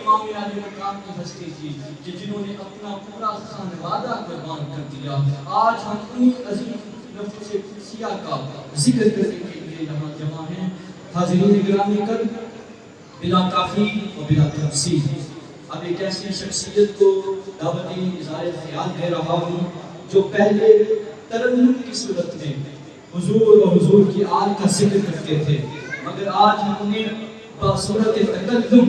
امام علی مقام کی ہستی تھی کہ جنہوں نے اپنا پورا خانوادہ قربان کر دیا. آج ہم انہیں عظیم نفس قدسیہ کا ذکر کرنے کے لیے یہاں جمع ہیں. حاضرین گرامی کل بلا تاخیر و بلا تفصیل اب ایک ایسی شخصیت کو دعوتی اظہار خیال دے رہا ہوں جو پہلے ترنم کی صورت میں حضور اور حضور کی آل کا ذکر کرتے تھے، مگر آج ہم انہیں بصورت تقدم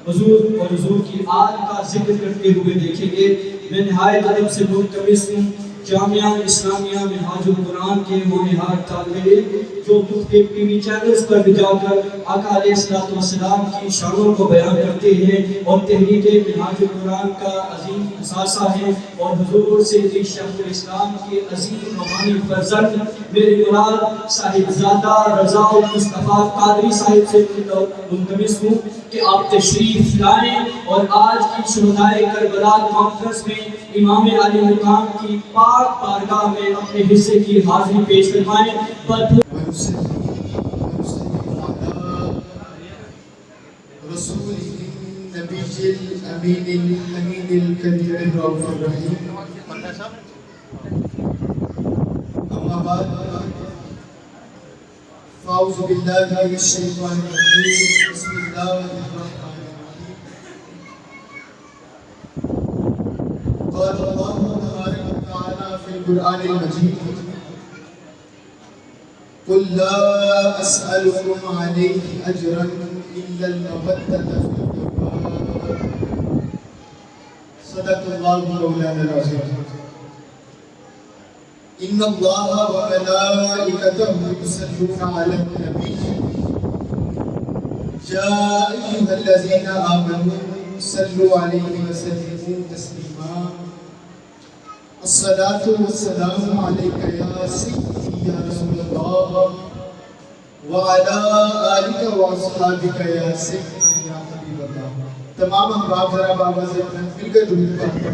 حضور اور حضور کی آل کا ذکر کرتے ہوئے دیکھیں گے. میں نہایت ادب سے ملتمس ہوں جامعہ اسلامیہ منہاج القرآن کے مونہار طالب علم جو مختلف ٹی وی چینلز پر بھی جا کر آقا علیہ السلام کی شانوں کو بیان کرتے ہیں اور تحریک منہاج القرآن کا عظیم اثاثہ ہیں، اور حضور سیدی شیخ الاسلام کے عظیم روحانی فرزند میرے مراد صاحبزادہ رضا مصطفیٰ قادری صاحب سے ملتمس ہوں کہ آپ تشریف لائیں اور آج کی شہدائے کربلا کانفرنس میں امام علی مقام کی پاک بارگاہ میں اپنے حصے کی حاضری پیش فرمائیں. رسول نبی الامین الحمید الکریم الرؤوف الرحیم. اما بعد فاعوذ باللہ من الشیطان الرجیم بسم اللہ الرحمن الرحیم. قال اللہ تبارک و تعالی فی القرآن المجید قل لا اسألكم علیہ اجرا الا المودة فی القربى. صدق اللہ مولانا العظیم. ان اللہ وملائکتہ یصلون علی النبی یا ایھا الذین آمنوا صلوا علیہ وسلموا تسلیما. الصلاۃ والسلام علیک یا سیدی یا رسول اللہ وعلی آلک واصحابک یا سیدی یا حبیب اللہ. تمام احباب ذرا بابا سے مل کر درود پڑھیں.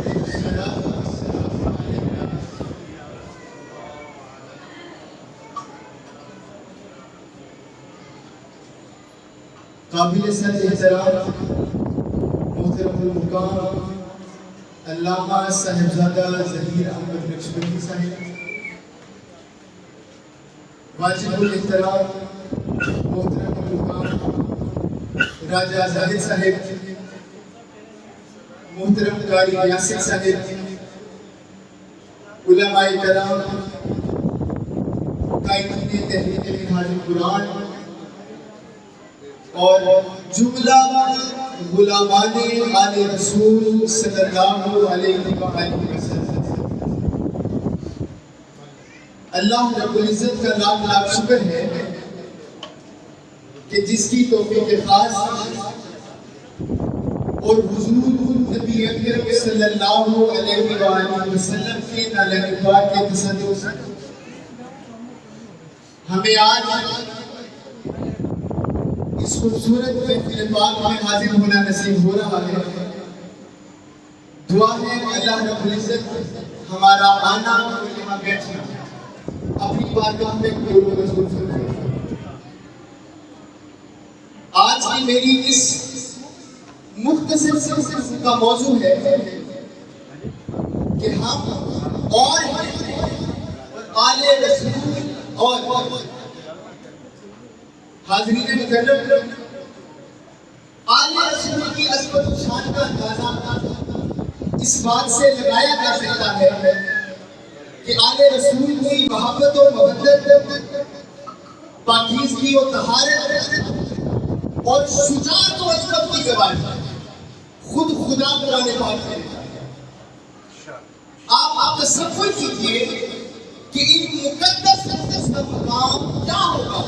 قابل سر احترام محترم المقام علامہ صاحبزادہ ظہیر احمد نقشبندی صاحب، واجب الاحترام محترم المقام راجہ زاہد صاحب، محترم قاری یاسر صاحب، علماء کرام، قائدین تحریک منہاج القرآن اور جملہ غلامان آل رسول صلی اللہ علیہ وآلہ وسلم. اللہ رب العزت کا لاکھ لاکھ شکر ہے کہ جس کی توفیق خاص اور حضور نبی اکرم صلی اللہ علیہ وآلہ وسلم کے نالہ پاک کے تصدق سے ہمیں آج اس خوبصورت محفل پاک میں حاضر ہونا نصیب ہو رہا ہے. دعا ہے اللہ رب العزت ہمارا آنا اور یہاں بیٹھنا اپنی بارگاہ میں قبول و منظور فرمائے. آج کی میری اس مختصر سے کا موضوع ہے کہ ہم اور آل رسول اور حاضرین مکرم آل رسول کی عظمت و شان کا اندازہ اس بات سے لگایا جا سکتا ہے کہ آل رسول کی محبت و مودت، پاکیزگی و طہارت اور شجاعت و عظمت کی گواہی خود خدا قرآن پاک میں. آپ تصور کیجئے کہ ان مقدس کا مقام کیا ہوگا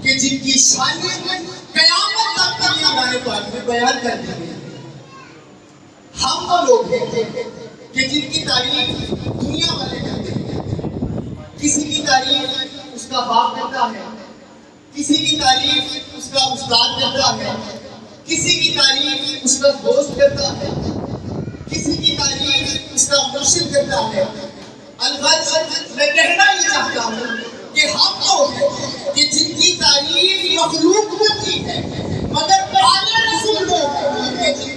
کہ جن کی شانیں قیامت تک کا قرآن پاک میں بیان کر دی گئی. ہم وہ لوگ ہیں کہ جن کی تعریف دنیا والے کرتے ہیں. کسی کی تعریف اس کا باپ کرتا ہے، کسی کی تعریف اس کا استاد کرتا ہے، کسی کی تعریف اس کا دوست کرتا ہے، کسی کی تعریف اس کا مرشد کرتا ہے. الغرض میں کہنا یہ چاہتا ہوں کہ ہم لوگ ہیں کہ جن کی تعریف مخلوق کرتی ہے، مگر آل رسول لوگ ہیں کہ جن